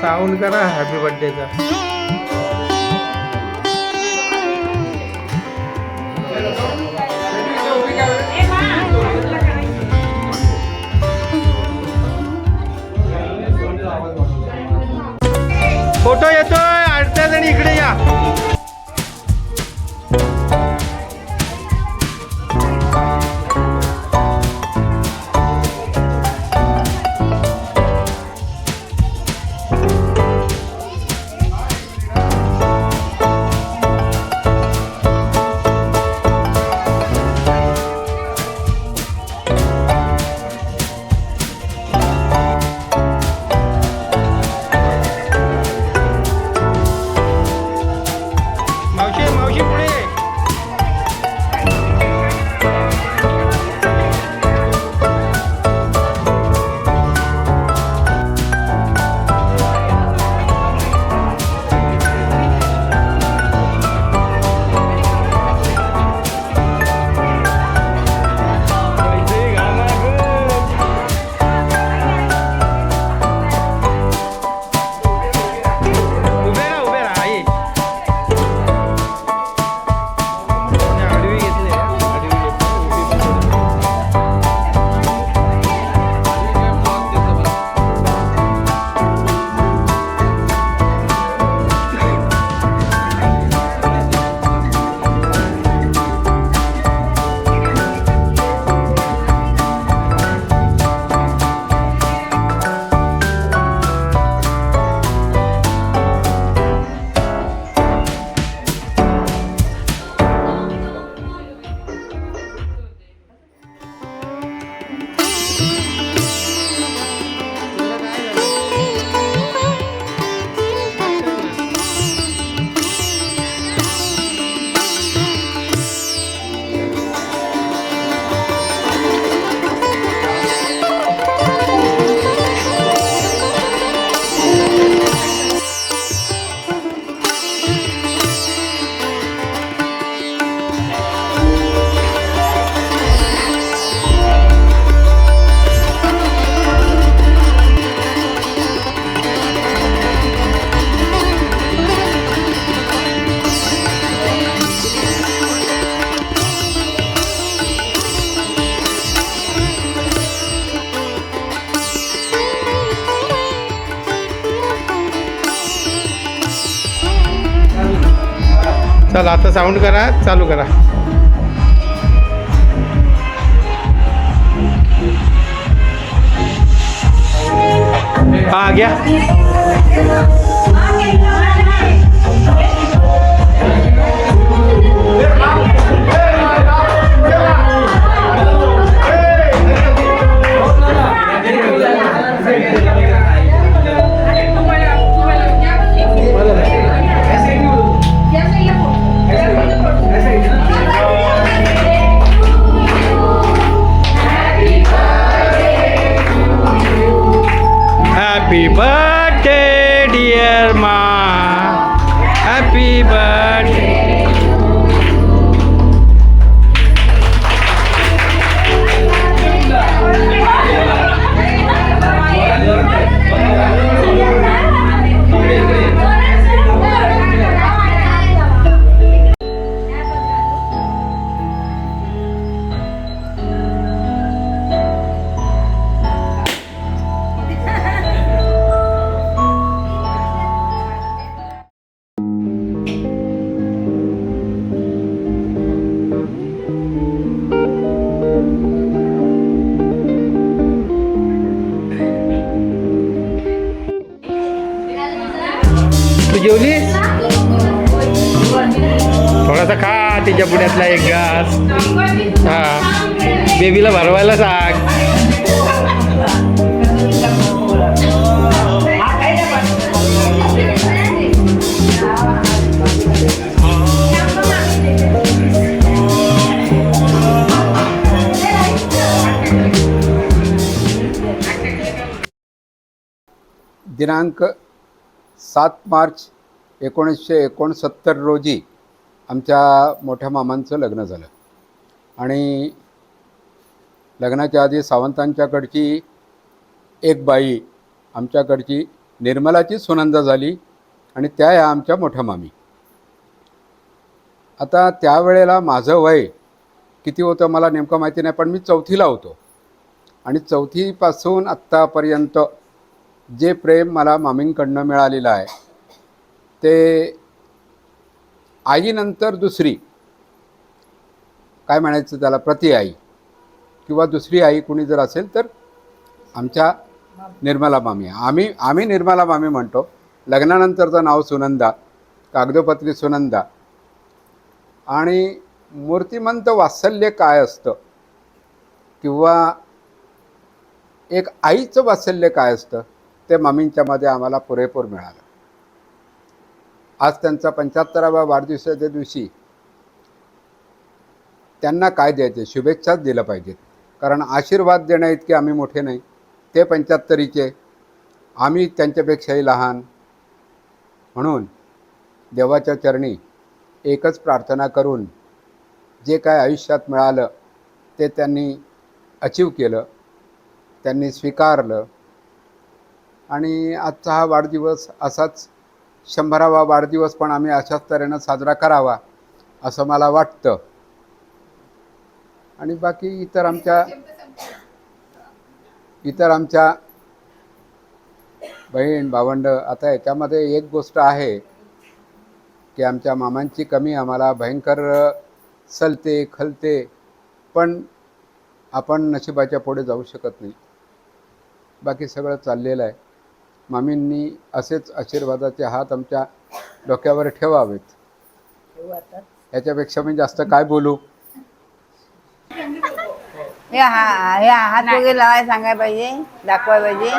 Sound करा happy बर्थडेचा. Photo येतोय, अर्ध्या जणी इकडे या. मावशी पुढे. चल आता साऊंड करा, चालू करा. हा घ्या. Happy birthday, dear Ma. Happy birthday. तू जेवलीस? थोडासा खा तिच्या पुण्यातला एक घास. हा बेबीला भरवायला सांग. दिनांक 7 मार्च 1969 रोजी आमच्या मोठ्या मामांचं लग्न झालं आणि लग्नाच्या आधी सावंतांच्याकडची एक बाई आमच्याकडची निर्मलाची सुनंदा झाली आणि त्या या आमच्या मोठ्या मामी. आता त्यावेळेला माझं वय किती होतं मला नेमकं माहिती नाही, पण मी 4थीला होतो. आणि 4थीपासून आत्तापर्यंत जे प्रेम मला मामींकडनं मिळालेलं आहे ते आईनंतर दुसरी काय म्हणायचं त्याला, प्रति आई किंवा दुसरी आई कुणी जर असेल तर आमच्या निर्मला मामी. आम्ही निर्मला मामी म्हणतो. लग्नानंतरचं नाव सुनंदा, कागदोपत्री सुनंदा. आणि मूर्तिमंत वात्सल्य काय असतं किंवा एक आईचं वात्सल्य काय असतं ते मामींच्यामध्ये आम्हाला पुरेपूर मिळालं. आज त्यांचा 75वा वाढदिवसाच्या दिवशी त्यांना काय द्यायचे, शुभेच्छाच दिल्या पाहिजेत. कारण आशीर्वाद देण्या इतके आम्ही मोठे नाही. ते 75चे, आम्ही त्यांच्यापेक्षाही लहान. म्हणून देवाच्या चरणी एकच प्रार्थना करून जे काय आयुष्यात मिळालं ते त्यांनी अचीव केलं, त्यांनी स्वीकारलं. आणि आजचा हा वाढदिवस असाच 100वा वाढदिवस पण आम्ही अशाच तऱ्हेनं साजरा करावा असं मला वाटतं. आणि बाकी इतर आमच्या बहीण भावंड. आता याच्यामध्ये एक गोष्ट आहे की आमच्या मामांची कमी आम्हाला भयंकर सलते खलते, पण आपण नशिबाच्या पुढे जाऊ शकत नाही. बाकी सगळं चाललेलं आहे. मामींनी असेच आशीर्वादाचे हात आमच्या डोक्यावर ठेवावेत. याच्यापेक्षा मी जास्त काय बोलू. हे हात वगैरे लावायला सांगायला पाहिजे, दाखवायला पाहिजे.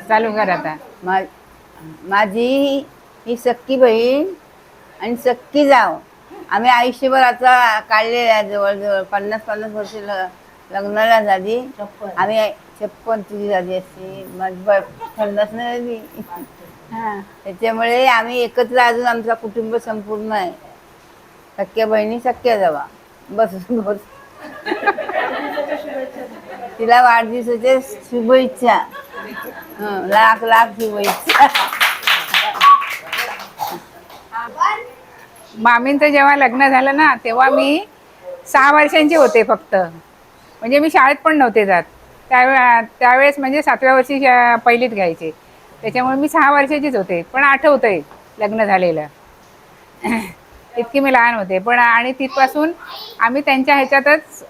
चालू कर आता. माझी ही सक्की बहीण आणि सक्की जाव आम्ही आयुष्यभर आता काढलेले आहे. जवळजवळ 50 वर्ष लग्नाला झाली. आम्ही 56 तुझी झाली असती, माझी 50 नाही झाली. त्याच्यामुळे आम्ही एकत्र अजून आमचा कुटुंब संपूर्ण आहे. सख्या बहिणी सख्या जावा बस. तिला वाढदिवसाच्या शुभेच्छा. लाख लाख शुभेच्छा. मामींचं जेव्हा लग्न झालं ना तेव्हा मी 6 वर्षांची होते फक्त. म्हणजे मी शाळेत पण नव्हते जात. त्यावेळेस म्हणजे 7व्या वर्षी पहिलीत घ्यायचे. त्याच्यामुळे मी 6 वर्षाचीच होते. पण आठवतंय लग्न झालेलं. इतकी मी लहान होते. पण आणि तिथपासून आम्ही त्यांच्या ह्याच्यातच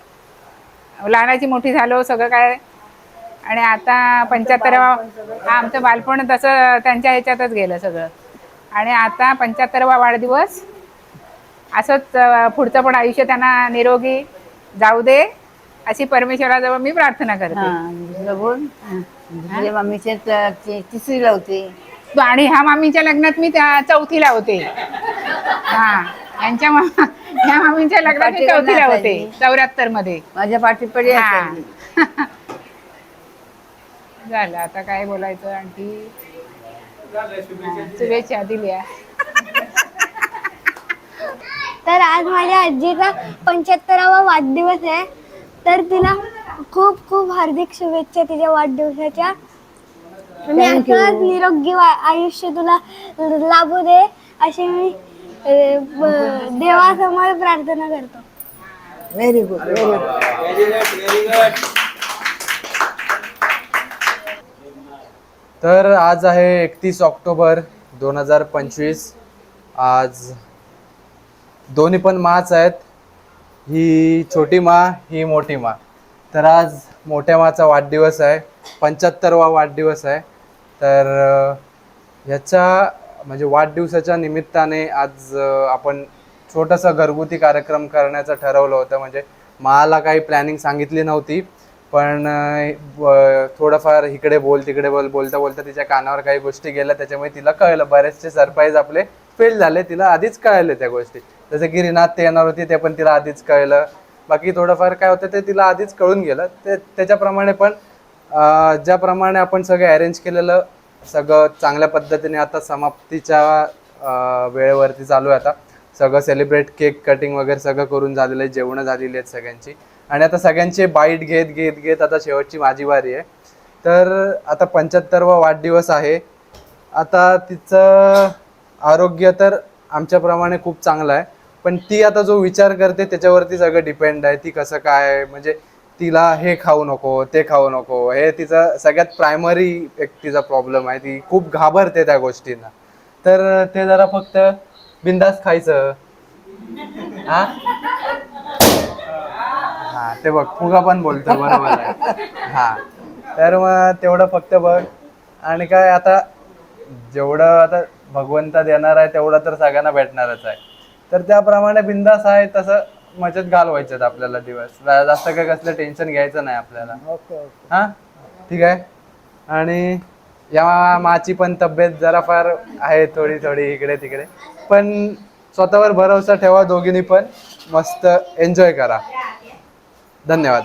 लहानाची मोठी झालो सगळं काय. आणि आता 75वा आमचं बालपण तसं त्यांच्या ह्याच्यातच गेलं सगळं. आणि आता 75वा वाढदिवस असंच पुढचं पण आयुष्य त्यांना निरोगी जाऊ दे अशी परमेश्वराजवळ मी प्रार्थना करते. दुसरं बोल. दुसऱ्या मम्मीच्या तिसरीला होते. आणि ह्या मामीच्या लग्नात मी 4थीला होते. ह्या मामींच्या लग्नात मी 4थीला होते 74 मध्ये. माझ्या पाठीपडी झालं. आता काय बोलायचं आणखी. शुभेच्छा दिल्या. तर आज माझ्या आजीचा 75वा वाढदिवस आहे. तर तिला खूप खूप हार्दिक शुभेच्छा तिच्या वाढदिवसाच्या. आणि असंच निरोगी आयुष्य तुला लाभू दे अशी मी देवासमोर प्रार्थना करतो. Very good, very good. तर आज आहे 31 ऑक्टोबर 2025. आज दोन्ही पण माच आहेत. ही छोटी मा, ही मोठी मा. तर आज मोठ्या माचा वाढदिवस आहे, 75वा वाढदिवस आहे. तर ह्याच्या म्हणजे वाढदिवसाच्या निमित्ताने आज आपण छोटासा घरगुती कार्यक्रम करण्याचं ठरवलं होतं. म्हणजे मला काही प्लॅनिंग सांगितली नव्हती, पण थोडंफार इकडे बोल तिकडे बोल बोलता बोलता तिच्या कानावर काही गोष्टी गेल्या. त्याच्यामुळे तिला कळलं. बरेचसे सरप्राईज आपले फेल झाले. तिला आधीच कळले त्या गोष्टी. जसं की रिनात ते येणार होती ते पण तिला आधीच कळलं. बाकी थोडंफार काय होतं ते तिला आधीच कळून गेलं. त्याच्याप्रमाणे पण ज्याप्रमाणे आपण सगळं अरेंज केलेलं सगळं चांगल्या पद्धतीने आता समाप्तीच्या वेळेवरती चालू आहे. आता सगळं सेलिब्रेट, केक कटिंग वगैरे सगळं करून झालेलं आहे. जेवणं झालेली आहेत सगळ्यांची. आणि आता सगळ्यांचे बाईट घेत घेत घेत आता शेवटची माझी वारी आहे. तर आता 75वा वाढदिवस आहे. आता तिचं आरोग्य तर आमच्याप्रमाणे खूप चांगलं आहे, पण ती आता जो विचार करते त्याच्यावरती सगळं डिपेंड आहे. ती कसं काय, म्हणजे तिला हे खाऊ नको, ते खाऊ नको, हे तिचा सगळ्यात प्रायमरी एक तिचा प्रॉब्लेम आहे. ती खूप घाबरते त्या गोष्टींना. तर ते जरा फक्त बिंदास खायचं. हा हा, ते बघ फुगा पण बोलतो, बरोबर आहे. हा, तर मग तेवढं फक्त बघ. आणि काय आता जेवढं आता भगवंता देणार आहे तेवढं तर सगळ्यांना भेटणारच आहे. तर त्याप्रमाणे बिंदास आहे तसं मजेत घालवायचं आपल्याला दिवस. जास्त काय कसलं टेन्शन घ्यायचं नाही आपल्याला. हा, ठीक आहे. आणि या माची पण तब्येत जरा फार आहे थोडी थोडी इकडे तिकडे, पण स्वतःवर भरोसा ठेवा. दोघींनी पण मस्त एन्जॉय करा. धन्यवाद.